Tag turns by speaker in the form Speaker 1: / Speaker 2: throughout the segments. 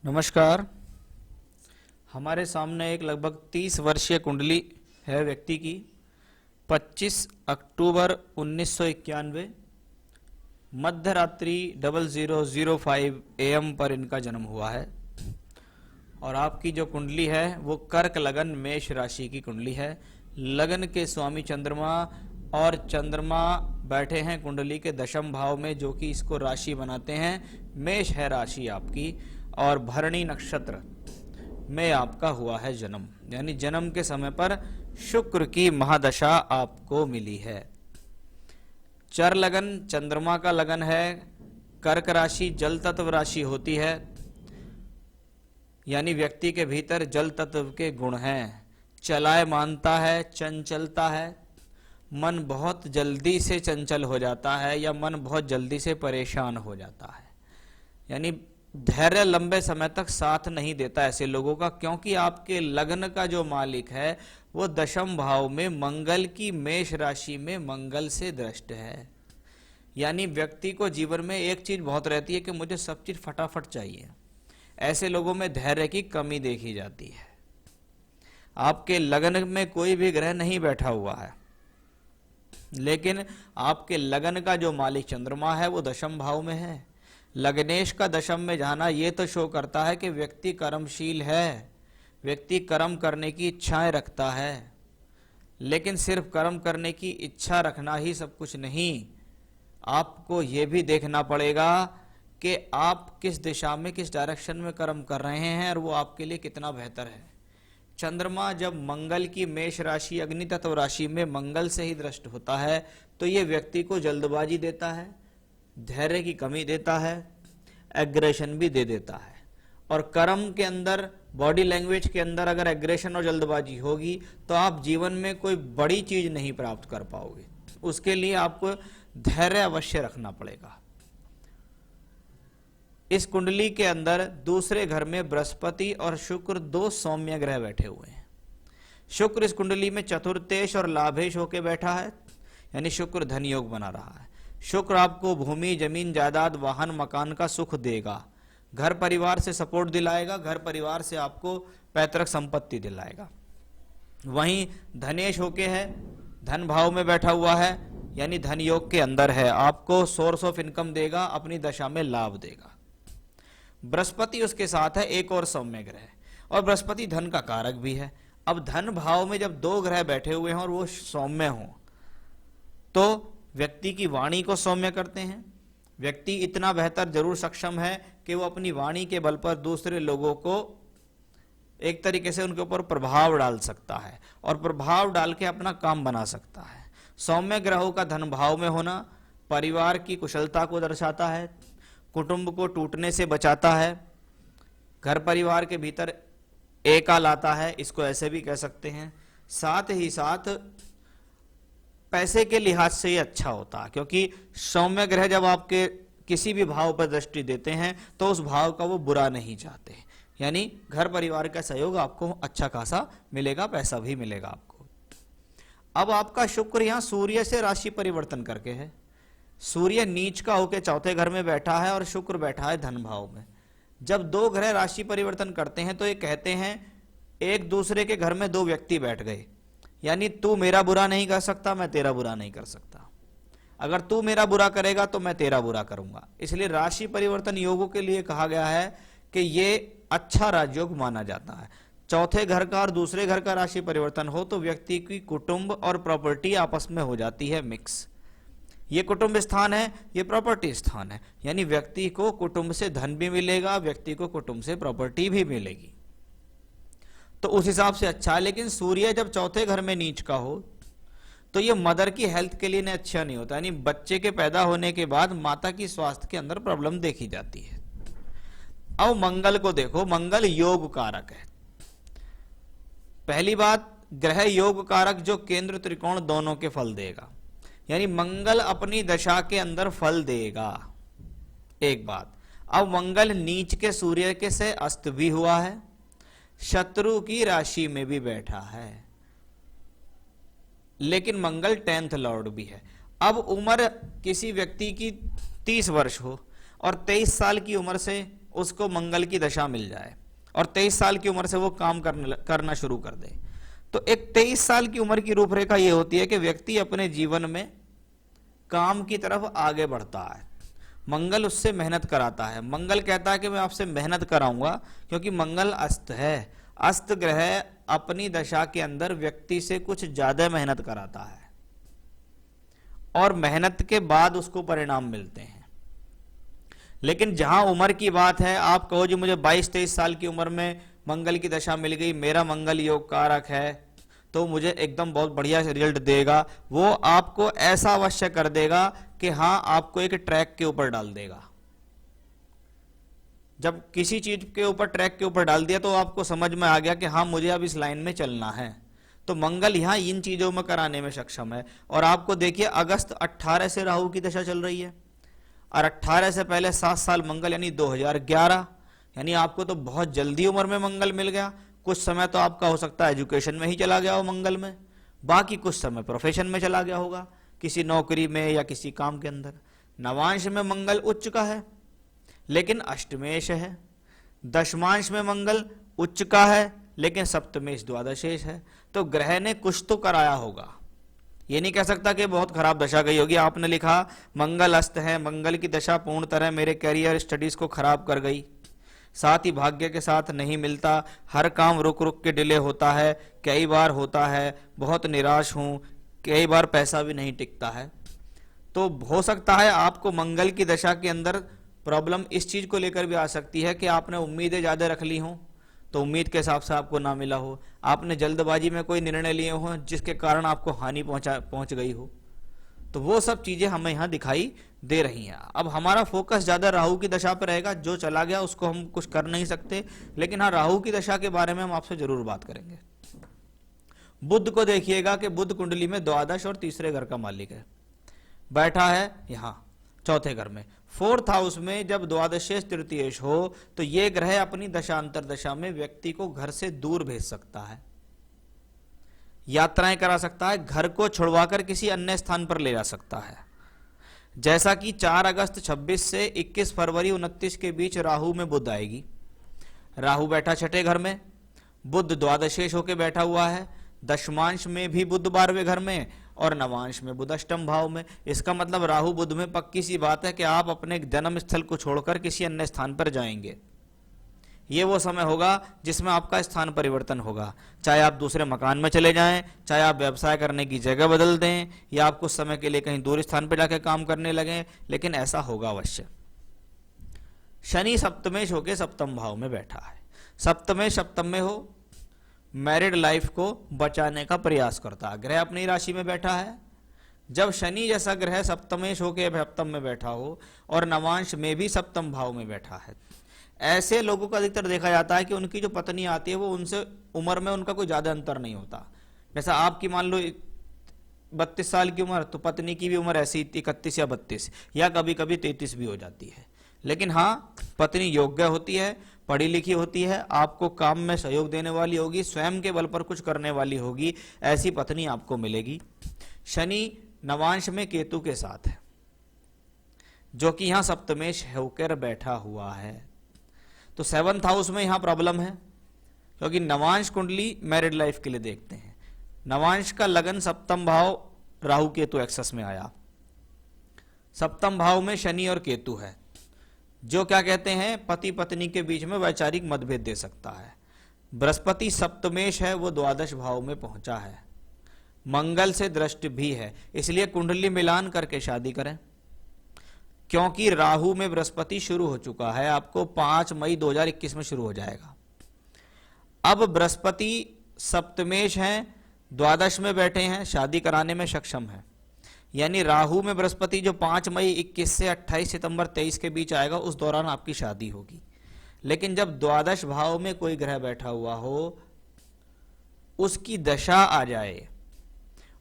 Speaker 1: नमस्कार। हमारे सामने एक लगभग 30 वर्षीय कुंडली है व्यक्ति की। 25 अक्टूबर 1991 मध्य रात्रि 00:05 AM पर इनका जन्म हुआ है और आपकी जो कुंडली है वो कर्क लगन मेष राशि की कुंडली है। लगन के स्वामी चंद्रमा और चंद्रमा बैठे हैं कुंडली के दशम भाव में, जो कि इसको राशि बनाते हैं। मेष है राशि आपकी और भरणी नक्षत्र में आपका हुआ है जन्म, यानी जन्म के समय पर शुक्र की महादशा आपको मिली है। चर लगन चंद्रमा का लगन है। कर्क राशि जल तत्व राशि होती है, यानी व्यक्ति के भीतर जल तत्व के गुण हैं। चलाए मानता है, चंचलता है, मन बहुत जल्दी से चंचल हो जाता है या मन बहुत जल्दी से परेशान हो जाता है, यानी धैर्य लंबे समय तक साथ नहीं देता ऐसे लोगों का, क्योंकि आपके लग्न का जो मालिक है वो दशम भाव में मंगल की मेष राशि में मंगल से दृष्ट है। यानी व्यक्ति को जीवन में एक चीज बहुत रहती है कि मुझे सब चीज फटाफट चाहिए। ऐसे लोगों में धैर्य की कमी देखी जाती है। आपके लगन में कोई भी ग्रह नहीं बैठा हुआ है, लेकिन आपके लगन का जो मालिक चंद्रमा है वो दशम भाव में है। लग्नेश का दशम में जाना ये तो शो करता है कि व्यक्ति कर्मशील है, व्यक्ति कर्म करने की इच्छाएं रखता है। लेकिन सिर्फ कर्म करने की इच्छा रखना ही सब कुछ नहीं, आपको ये भी देखना पड़ेगा कि आप किस दिशा में, किस डायरेक्शन में कर्म कर रहे हैं और वो आपके लिए कितना बेहतर है। चंद्रमा जब मंगल की मेष राशि अग्नि तत्व राशि में मंगल से ही दृष्ट होता है तो ये व्यक्ति को जल्दबाजी देता है, धैर्य की कमी देता है, एग्रेशन भी दे देता है। और कर्म के अंदर, बॉडी लैंग्वेज के अंदर अगर एग्रेशन और जल्दबाजी होगी तो आप जीवन में कोई बड़ी चीज नहीं प्राप्त कर पाओगे। उसके लिए आपको धैर्य अवश्य रखना पड़ेगा। इस कुंडली के अंदर दूसरे घर में बृहस्पति और शुक्र दो सौम्य ग्रह बैठे हुए हैं। शुक्र इस कुंडली में चतुर्थेश और लाभेश होके बैठा है, यानी शुक्र धन योग बना रहा है। शुक्र आपको भूमि, जमीन, जायदाद, वाहन, मकान का सुख देगा, घर परिवार से सपोर्ट दिलाएगा, घर परिवार से आपको पैतृक संपत्ति दिलाएगा। वहीं धनेश होके है, धन भाव में बैठा हुआ है, यानी धन योग के अंदर है, आपको सोर्स ऑफ इनकम देगा, अपनी दशा में लाभ देगा। बृहस्पति उसके साथ है, एक और सौम्य ग्रह, और बृहस्पति धन का कारक भी है। अब धन भाव में जब दो ग्रह बैठे हुए हों और वो सौम्य हों तो व्यक्ति की वाणी को सौम्य करते हैं। व्यक्ति इतना बेहतर जरूर सक्षम है कि वो अपनी वाणी के बल पर दूसरे लोगों को एक तरीके से उनके ऊपर प्रभाव डाल सकता है और प्रभाव डाल के अपना काम बना सकता है। सौम्य ग्रहों का धन भाव में होना परिवार की कुशलता को दर्शाता है, कुटुंब को टूटने से बचाता है, घर परिवार के भीतर एका लाता है, इसको ऐसे भी कह सकते हैं। साथ ही साथ पैसे के लिहाज से ये अच्छा होता है, क्योंकि सौम्य ग्रह जब आपके किसी भी भाव पर दृष्टि देते हैं तो उस भाव का वो बुरा नहीं चाहते, यानी घर परिवार का सहयोग आपको अच्छा खासा मिलेगा, पैसा भी मिलेगा आपको। अब आपका शुक्र यहाँ सूर्य से राशि परिवर्तन करके है। सूर्य नीच का होकर चौथे घर में बैठा है और शुक्र बैठा है धन भाव में। जब दो ग्रह राशि परिवर्तन करते हैं तो ये कहते हैं एक दूसरे के घर में दो व्यक्ति बैठ गए, यानी तू मेरा बुरा नहीं कर सकता, मैं तेरा बुरा नहीं कर सकता। अगर तू मेरा बुरा करेगा तो मैं तेरा बुरा करूंगा। इसलिए राशि परिवर्तन योगों के लिए कहा गया है कि ये अच्छा राजयोग माना जाता है। चौथे घर का और दूसरे घर का राशि परिवर्तन हो तो व्यक्ति की कुटुंब और प्रॉपर्टी आपस में हो जाती है मिक्स। ये कुटुंब स्थान है, ये प्रॉपर्टी स्थान है, यानी व्यक्ति को कुटुंब से धन भी मिलेगा, व्यक्ति को कुटुंब से प्रॉपर्टी भी मिलेगी, तो उस हिसाब से अच्छा है। लेकिन सूर्य जब चौथे घर में नीच का हो तो ये मदर की हेल्थ के लिए अच्छा नहीं होता, यानी बच्चे के पैदा होने के बाद माता की स्वास्थ्य के अंदर प्रॉब्लम देखी जाती है। अब मंगल को देखो, मंगल योग कारक है। पहली बात, ग्रह योग कारक जो केंद्र त्रिकोण दोनों के फल देगा, यानी मंगल अपनी दशा के अंदर फल देगा, एक बात। अब मंगल नीच के सूर्य के से अस्त भी हुआ है, शत्रु की राशि में भी बैठा है, लेकिन मंगल 10th लॉर्ड भी है। अब उम्र किसी व्यक्ति की 30 वर्ष हो और 23 साल की उम्र से उसको मंगल की दशा मिल जाए और 23 साल की उम्र से वो काम करना शुरू कर दे। तो एक 23 साल की उम्र की रूपरेखा ये होती है कि व्यक्ति अपने जीवन में काम की तरफ आगे बढ़ता है, मंगल उससे मेहनत कराता है। मंगल कहता है कि मैं आपसे मेहनत कराऊंगा, क्योंकि मंगल अस्त है। अस्त ग्रह अपनी दशा के अंदर व्यक्ति से कुछ ज्यादा मेहनत कराता है और मेहनत के बाद उसको परिणाम मिलते हैं। लेकिन जहां उम्र की बात है, आप कहो जी मुझे 22-23 साल की उम्र में मंगल की दशा मिल गई, मेरा मंगल योग कारक है, तो मुझे एकदम बहुत बढ़िया रिजल्ट देगा। वो आपको ऐसा अवश्य कर देगा कि हाँ, आपको एक ट्रैक के ऊपर डाल देगा। जब किसी चीज के ऊपर ट्रैक के ऊपर डाल दिया तो आपको समझ में आ गया कि हाँ, मुझे अब इस लाइन में चलना है। तो मंगल यहां इन चीजों में कराने में सक्षम है। और आपको देखिए, अगस्त 18 से राहु की दशा चल रही है और 18 से पहले 7 साल मंगल, यानी 2011, यानी आपको तो बहुत जल्दी उम्र में मंगल मिल गया। कुछ समय तो आपका हो सकता है एजुकेशन में ही चला गया हो मंगल में, बाकी कुछ समय प्रोफेशन में चला गया होगा, किसी नौकरी में या किसी काम के अंदर। नवांश में मंगल उच्च का है लेकिन अष्टमेश है, दशमांश में मंगल उच्च का है लेकिन सप्तमेश द्वादशेश है। तो ग्रह ने कुछ तो कराया होगा, ये नहीं कह सकता कि बहुत खराब दशा गई होगी। आपने लिखा मंगल अस्त है, मंगल की दशा पूर्ण तरह मेरे कैरियर स्टडीज को खराब कर गई, साथ ही भाग्य के साथ नहीं मिलता, हर काम रुक रुक के डिले होता है, कई बार होता है, बहुत निराश हूं, कई बार पैसा भी नहीं टिकता है। तो हो सकता है आपको मंगल की दशा के अंदर प्रॉब्लम इस चीज को लेकर भी आ सकती है कि आपने उम्मीदें ज्यादा रख ली हों तो उम्मीद के हिसाब से आपको ना मिला हो, आपने जल्दबाजी में कोई निर्णय लिए हो जिसके कारण आपको हानि पहुंच गई हो। तो वो सब चीजें हमें यहाँ दिखाई दे रही हैं। अब हमारा फोकस ज्यादा राहु की दशा पर रहेगा, जो चला गया उसको हम कुछ कर नहीं सकते, लेकिन हाँ, राहु की दशा के बारे में हम आपसे जरूर बात करेंगे। बुध को देखिएगा कि बुध कुंडली में द्वादश और तीसरे घर का मालिक है, बैठा है यहाँ चौथे घर में। 4th हाउस में जब द्वादशेश तृतीयेश हो तो ये ग्रह अपनी दशांतर दशा में व्यक्ति को घर से दूर भेज सकता है, यात्राएं करा सकता है, घर को छुड़वाकर किसी अन्य स्थान पर ले जा सकता है। जैसा कि 4 अगस्त 26 से 21 फरवरी 29 के बीच राहु में बुध आएगी। राहु बैठा छठे घर में, बुध द्वादशेश होके बैठा हुआ है, दशमांश में भी बुध 12वें घर में और नवांश में बुध अष्टम भाव में। इसका मतलब राहु बुध में पक्की सी बात है कि आप अपने जन्म स्थल को छोड़कर किसी अन्य स्थान पर जाएंगे। ये वो समय होगा जिसमें आपका स्थान परिवर्तन होगा, चाहे आप दूसरे मकान में चले जाएं, चाहे आप व्यवसाय करने की जगह बदल दें या आप कुछ समय के लिए कहीं दूर स्थान पर जाकर काम करने लगें, लेकिन ऐसा होगा अवश्य। शनि सप्तमेश होके सप्तम भाव में बैठा है। सप्तमेश सप्तम में हो, मैरिड लाइफ को बचाने का प्रयास करता है। ग्रह अपनी राशि में बैठा है। जब शनि जैसा ग्रह सप्तमेश होके सप्तम में बैठा हो और नवांश में भी सप्तम भाव में बैठा है, ऐसे लोगों को अधिकतर देखा जाता है कि उनकी जो पत्नी आती है वो उनसे उम्र में उनका कोई ज्यादा अंतर नहीं होता। जैसा आपकी मान लो 32 साल की उम्र, तो पत्नी की भी उम्र ऐसी 31 या 32 या कभी कभी 33 भी हो जाती है। लेकिन हाँ, पत्नी योग्य होती है, पढ़ी लिखी होती है, आपको काम में सहयोग देने वाली होगी, स्वयं के बल पर कुछ करने वाली होगी, ऐसी पत्नी आपको मिलेगी। शनि नवांश में केतु के साथ है, जो कि यहां सप्तमेश होकर बैठा हुआ है। तो 7th हाउस में यहां प्रॉब्लम है, क्योंकि नवांश कुंडली मैरिड लाइफ के लिए देखते हैं। नवांश का लगन सप्तम भाव राहु केतु एक्सेस में आया। सप्तम भाव में शनि और केतु है, जो क्या कहते हैं, पति पत्नी के बीच में वैचारिक मतभेद दे सकता है। बृहस्पति सप्तमेश है, वो द्वादश भाव में पहुंचा है, मंगल से दृष्टि भी है, इसलिए कुंडली मिलान करके शादी करें। क्योंकि राहु में बृहस्पति शुरू हो चुका है, आपको 5 मई 2021 में शुरू हो जाएगा। अब बृहस्पति सप्तमेश हैं, द्वादश में बैठे हैं, शादी कराने में सक्षम है। यानी राहु में बृहस्पति जो 5 मई 21 से 28 सितंबर 23 के बीच आएगा, उस दौरान आपकी शादी होगी। लेकिन जब द्वादश भाव में कोई ग्रह बैठा हुआ हो, उसकी दशा आ जाए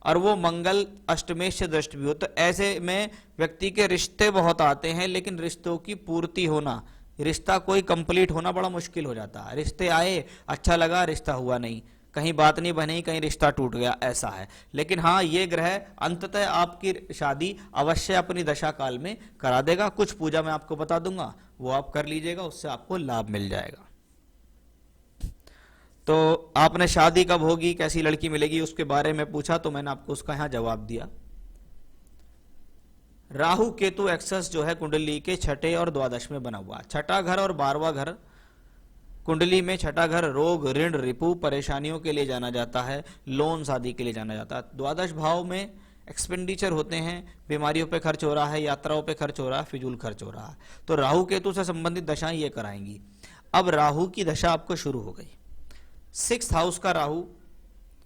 Speaker 1: और वो मंगल अष्टमेश से दृष्टि भी हो, तो ऐसे में व्यक्ति के रिश्ते बहुत आते हैं, लेकिन रिश्तों की पूर्ति होना, रिश्ता कोई कंप्लीट होना बड़ा मुश्किल हो जाता है। रिश्ते आए, अच्छा लगा, रिश्ता हुआ नहीं, कहीं बात नहीं बनी, कहीं रिश्ता टूट गया, ऐसा है। लेकिन हाँ, ये ग्रह अंततः आपकी शादी अवश्य अपनी दशा काल में करा देगा। कुछ पूजा मैं आपको बता दूंगा, वो आप कर लीजिएगा, उससे आपको लाभ मिल जाएगा। तो आपने शादी कब होगी, कैसी लड़की मिलेगी, उसके बारे में पूछा, तो मैंने आपको उसका यहां जवाब दिया। राहु केतु एक्सेस जो है कुंडली के छठे और द्वादश में बना हुआ। छठा घर और 12वां घर कुंडली में, छठा घर रोग, ऋण, रिपु, परेशानियों के लिए जाना जाता है, लोन आदि के लिए जाना जाता है। द्वादश भाव में एक्सपेंडिचर होते हैं, बीमारियों पे खर्च हो रहा है, यात्राओं पे खर्च हो रहा है, फिजूल खर्च हो रहा है। तो राहु केतु से संबंधित दशाएं ये कराएंगी। अब राहु की दशा आपको शुरू हो गई। 6th हाउस का राहु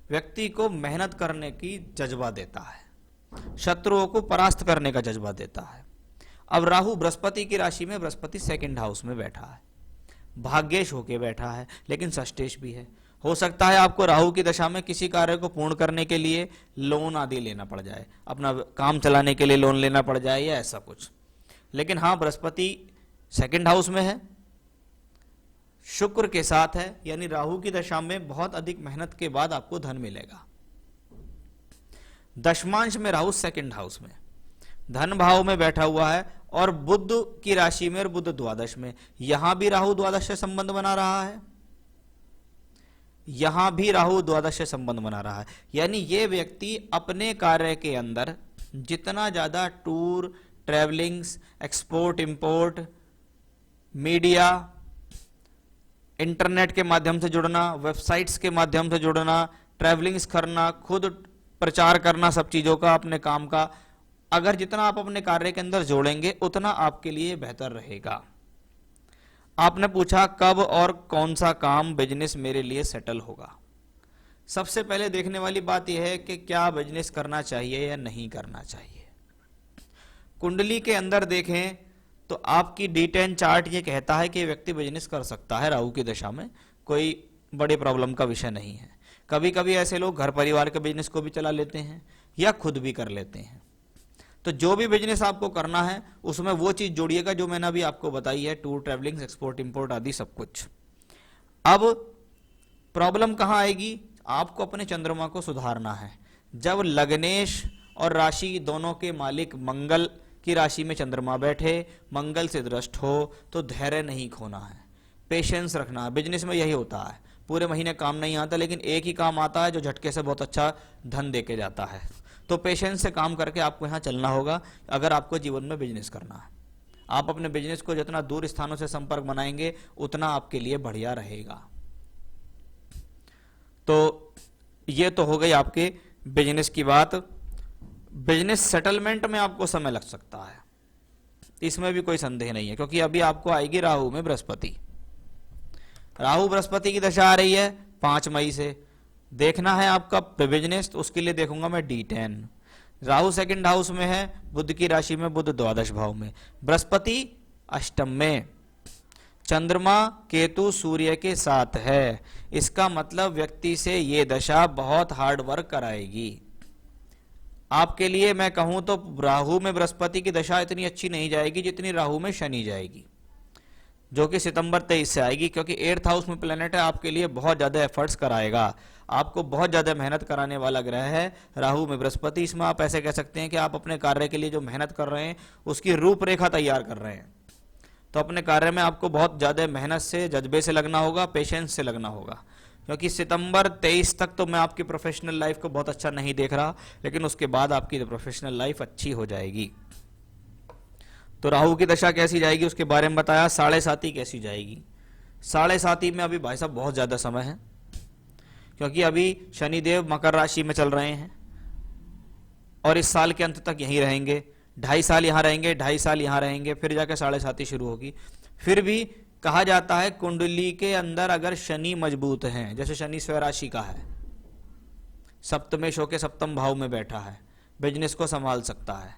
Speaker 1: व्यक्ति को मेहनत करने की जज्बा देता है, शत्रुओं को परास्त करने का जज्बा देता है। अब राहु बृहस्पति की राशि में, बृहस्पति 2nd हाउस में बैठा है, भाग्येश होके बैठा है, लेकिन षष्ठेश भी है। हो सकता है आपको राहु की दशा में किसी कार्य को पूर्ण करने के लिए लोन आदि लेना पड़ जाए, अपना काम चलाने के लिए लोन लेना पड़ जाए या ऐसा कुछ। लेकिन हाँ, बृहस्पति 2nd हाउस में है, शुक्र के साथ है, यानी राहु की दशा में बहुत अधिक मेहनत के बाद आपको धन मिलेगा। दशमांश में राहु 2nd हाउस में धन भाव में बैठा हुआ है, और बुध की राशि में और बुध द्वादश में। यहां भी राहु द्वादश से संबंध बना रहा है, यहां भी राहु द्वादश से संबंध बना रहा है। यानी ये व्यक्ति अपने कार्य के अंदर जितना ज्यादा tour, travellings, export import, media, internet के माध्यम से जुड़ना, वेबसाइट्स के माध्यम से जुड़ना, ट्रैवलिंग्स करना, खुद प्रचार करना सब चीजों का, अपने काम का, अगर जितना आप अपने कार्य के अंदर जोड़ेंगे उतना आपके लिए बेहतर रहेगा। आपने पूछा कब और कौन सा काम, बिजनेस मेरे लिए सेटल होगा। सबसे पहले देखने वाली बात यह है कि क्या बिजनेस करना चाहिए या नहीं करना चाहिए। कुंडली के अंदर देखें तो आपकी D10 चार्ट ये कहता है कि व्यक्ति बिजनेस कर सकता है राहु की दशा में, कोई बड़ी प्रॉब्लम का विषय नहीं है। कभी कभी ऐसे लोग घर परिवार के बिजनेस को भी चला लेते हैं या खुद भी कर लेते हैं। तो जो भी बिजनेस आपको करना है उसमें वो चीज जोड़िएगा जो मैंने अभी आपको बताई है, टूर, ट्रैवलिंग, एक्सपोर्ट इंपोर्ट आदि सब कुछ। अब प्रॉब्लम कहां आएगी, आपको अपने चंद्रमा को सुधारना है। जब लग्नेश और राशि दोनों के मालिक मंगल की राशि में चंद्रमा बैठे, मंगल से दृष्ट हो, तो धैर्य नहीं खोना है, पेशेंस रखना है। बिजनेस में यही होता है, पूरे महीने काम नहीं आता, लेकिन एक ही काम आता है जो झटके से बहुत अच्छा धन देके जाता है। तो पेशेंस से काम करके आपको यहाँ चलना होगा अगर आपको जीवन में बिजनेस करना है। आप अपने बिजनेस को जितना दूर स्थानों से संपर्क बनाएंगे उतना आपके लिए बढ़िया रहेगा। तो ये तो हो गई आपके बिजनेस की बात। बिजनेस सेटलमेंट में आपको समय लग सकता है, इसमें भी कोई संदेह नहीं है, क्योंकि अभी आपको आएगी राहु में बृहस्पति। राहु बृहस्पति की दशा आ रही है 5 मई से। देखना है आपका बिजनेस, तो उसके लिए देखूंगा मैं D10। राहु 2nd हाउस में है, बुध की राशि में, बुध द्वादश भाव में, बृहस्पति अष्टम में, चंद्रमा केतु सूर्य के साथ है। इसका मतलब व्यक्ति से ये दशा बहुत हार्ड वर्क कराएगी। आपके लिए मैं कहूं तो राहु में बृहस्पति की दशा इतनी अच्छी नहीं जाएगी जितनी राहु में शनि जाएगी, जो कि सितंबर 23 से आएगी, क्योंकि 8th हाउस में प्लेनेट है, आपके लिए बहुत ज्यादा एफर्ट्स कराएगा, आपको बहुत ज्यादा मेहनत कराने वाला ग्रह है राहु में बृहस्पति। इसमें आप ऐसे कह सकते हैं कि आप अपने कार्य के लिए जो मेहनत कर रहे हैं उसकी रूपरेखा तैयार कर रहे हैं। तो अपने कार्य में आपको बहुत ज्यादा मेहनत से, जज्बे से लगना होगा, पेशेंस से लगना होगा, क्योंकि सितंबर 23 तक तो मैं आपकी प्रोफेशनल लाइफ को बहुत अच्छा नहीं देख रहा, लेकिन उसके बाद आपकी प्रोफेशनल लाइफ अच्छी हो जाएगी। तो राहु की दशा कैसी जाएगी उसके बारे में बताया। 7.5 कैसी जाएगी, 7.5 में अभी भाई साहब बहुत ज्यादा समय है, क्योंकि अभी शनिदेव मकर राशि में चल रहे हैं और इस साल के अंत तक यहीं रहेंगे। 2.5 साल यहां रहेंगे, 2.5 साल यहां रहेंगे, फिर जाकर 7.5 शुरू होगी। फिर भी कहा जाता है कुंडली के अंदर अगर शनि मजबूत हैं, जैसे शनि स्वराशि का है, सप्तमेश होके 7म भाव में बैठा है, बिजनेस को संभाल सकता है,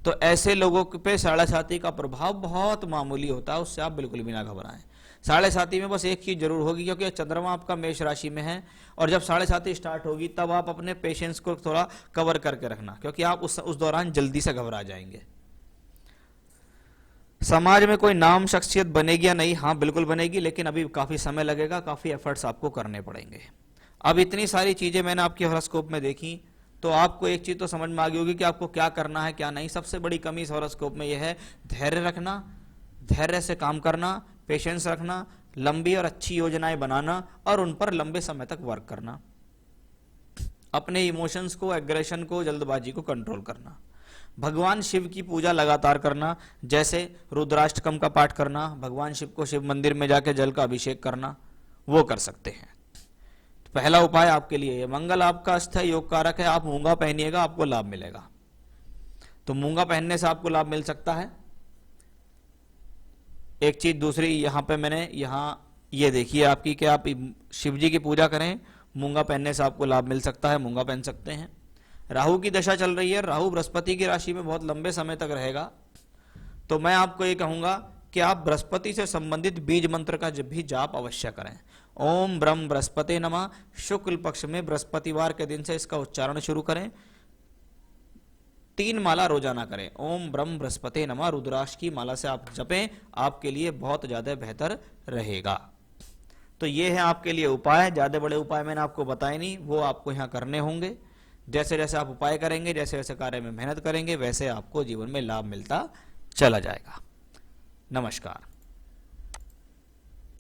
Speaker 1: तो ऐसे लोगों पे 7.5 का प्रभाव बहुत मामूली होता है, उससे आप बिल्कुल भी ना घबराएं। 7.5 में बस एक चीज जरूर होगी, क्योंकि चंद्रमा आपका मेष राशि में है, और जब 7.5 स्टार्ट होगी तब आप अपने पेशेंस को थोड़ा कवर करके रखना, क्योंकि आप उस दौरान जल्दी से घबरा जाएंगे। समाज में कोई नाम शख्सियत बनेगी या नहीं, हाँ बिल्कुल बनेगी, लेकिन अभी काफी समय लगेगा, काफी एफर्ट्स आपको करने पड़ेंगे। अब इतनी सारी चीजें मैंने आपके हॉरोस्कोप में देखी, तो आपको एक चीज तो समझ में आ गई होगी कि आपको क्या करना है क्या नहीं। सबसे बड़ी कमी इस हॉरोस्कोप में यह है धैर्य रखना, धैर्य से काम करना, पेशेंस रखना, लंबी और अच्छी योजनाएं बनाना और उन पर लंबे समय तक वर्क करना, अपने इमोशंस को, एग्रेशन को, जल्दबाजी को कंट्रोल करना, भगवान शिव की पूजा लगातार करना, जैसे रुद्राष्टकम का पाठ करना, भगवान शिव को शिव मंदिर में जाके जल का अभिषेक करना, वो कर सकते हैं। तो पहला उपाय आपके लिए है, मंगल आपका अस्थ है, योग कारक है, आप मूंगा पहनिएगा, आपको लाभ मिलेगा। तो मूंगा पहनने से आपको लाभ मिल सकता है। एक चीज दूसरी, यहां पे मैंने ये देखिए आपकी कि आप शिव जी की पूजा करें, मूंगा पहनने से आपको लाभ मिल सकता है, मूंगा पहन सकते हैं। राहु की दशा चल रही है, राहु बृहस्पति की राशि में बहुत लंबे समय तक रहेगा, तो मैं आपको ये कहूंगा कि आप बृहस्पति से संबंधित बीज मंत्र का जब भी जाप अवश्य करें। ओम ब्रह्म बृहस्पति नमः, शुक्ल पक्ष में बृहस्पतिवार के दिन से इसका उच्चारण शुरू करें, 3 माला रोजाना करें। ओम ब्रह्म बृहस्पति नमः रुद्राक्ष की माला से आप जपें, आपके लिए बहुत ज्यादा बेहतर रहेगा। तो ये है आपके लिए उपाय। ज्यादा बड़े उपाय मैंने आपको बताए नहीं, वो आपको यहाँ करने होंगे। जैसे जैसे आप उपाय करेंगे, जैसे जैसे कार्य में मेहनत करेंगे, वैसे आपको जीवन में लाभ मिलता चला जाएगा। नमस्कार।